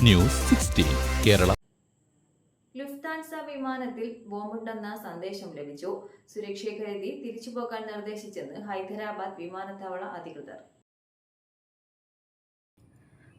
News 16 Kerala. Lufthansa വിമാനത്തിൽ ബോംബുണ്ടെന്ന സന്ദേശം ലഭിച്ചു. സുരക്ഷയെ കരുതി തിരിച്ചുപോകാൻ നിർദ്ദേശിച്ചെന്ന് ഹൈദരാബാദ് വിമാനത്താവള അധികൃതർ.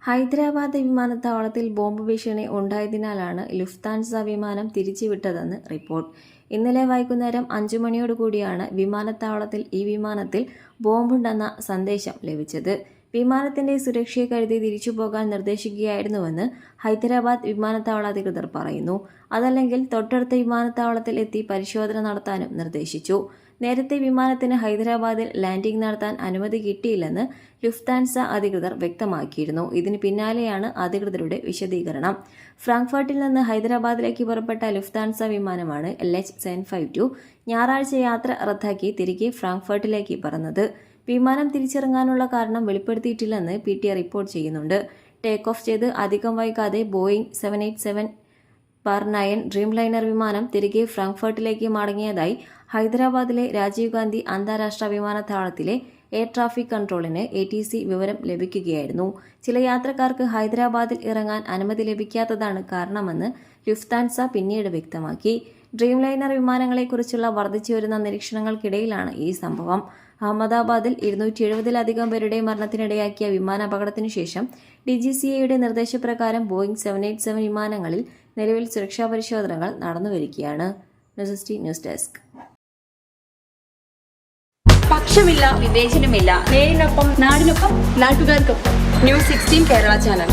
ഹൈദരാബാദ് വിമാനത്താവളത്തിൽ ബോംബ് ഭീഷണി ഉണ്ടായതിനാലാണ് ലുഫ്താൻസ വിമാനം തിരിച്ചുവിട്ടതെന്ന് റിപ്പോർട്ട്. ഇന്നലെ വൈകുന്നേരം 5 മണിയോടുകൂടിയാണ് വിമാനത്താവളത്തിൽ ഈ വിമാനത്തിൽ ബോംബുണ്ടെന്ന സന്ദേശം ലഭിച്ചത്. വിമാനത്തിന്റെ സുരക്ഷയെ കരുതി തിരിച്ചുപോകാൻ നിർദ്ദേശിക്കുകയായിരുന്നുവെന്ന് ഹൈദരാബാദ് വിമാനത്താവള അധികൃതർ പറയുന്നു. അതല്ലെങ്കിൽ തൊട്ടടുത്ത വിമാനത്താവളത്തിൽ എത്തി പരിശോധന നടത്താനും നിർദ്ദേശിച്ചു. നേരത്തെ വിമാനത്തിന് ഹൈദരാബാദിൽ ലാൻഡിംഗ് നടത്താൻ അനുമതി കിട്ടിയില്ലെന്ന് ലുഫ്താൻസ അധികൃതർ വ്യക്തമാക്കിയിരുന്നു. ഇതിന് പിന്നാലെയാണ് അധികൃതരുടെ വിശദീകരണം. ഫ്രാങ്ക്ഫർട്ടിൽ നിന്ന് ഹൈദരാബാദിലേക്ക് പുറപ്പെട്ട ലുഫ്താൻസ വിമാനമാണ് LH752 ഞായറാഴ്ച യാത്ര റദ്ദാക്കി തിരികെ ഫ്രാങ്ക്ഫർട്ടിലേക്ക് പറന്നത്. വിമാനം തിരിച്ചിറങ്ങാനുള്ള കാരണം വെളിപ്പെടുത്തിയിട്ടില്ലെന്ന് PT റിപ്പോർട്ട് ചെയ്യുന്നുണ്ട്. ടേക്ക് ഓഫ് ചെയ്ത് അധികം വൈകാതെ ബോയിങ് 787-9 ഡ്രീംലൈനർ വിമാനം തിരികെ ഫ്രാങ്ക്ഫർട്ടിലേക്ക് മടങ്ങിയതായി ഹൈദരാബാദിലെ രാജീവ് ഗാന്ധി അന്താരാഷ്ട്ര വിമാനത്താവളത്തിലെ എയർ ട്രാഫിക് കൺട്രോളിന് ATC വിവരം ലഭിക്കുകയായിരുന്നു. ചില യാത്രക്കാർക്ക് ഹൈദരാബാദിൽ ഇറങ്ങാൻ അനുമതി ലഭിക്കാത്തതാണ് കാരണമെന്ന് ലുഫ്താൻസ പിന്നീട് വ്യക്തമാക്കി. ഡ്രീംലൈനർ വിമാനങ്ങളെക്കുറിച്ചുള്ള വർദ്ധിച്ചുവരുന്ന നിരീക്ഷണങ്ങൾക്കിടയിലാണ് ഈ സംഭവം. അഹമ്മദാബാദിൽ 270-ലധികം പേരുടെ മരണത്തിനിടയാക്കിയ വിമാനാപകടത്തിനു ശേഷം DGCAയുടെ നിർദ്ദേശപ്രകാരം ബോയിങ് 787 വിമാനങ്ങളിൽ നിലവിൽ സുരക്ഷാ പരിശോധനകൾ നടന്നുവരികയാണ്. News desk. പക്ഷമില്ല, വിവേചനമില്ല. നേരിനൊപ്പം, നാടിനൊപ്പം, നാട്ടുകാർക്കൊപ്പം. News 16 Kerala channel.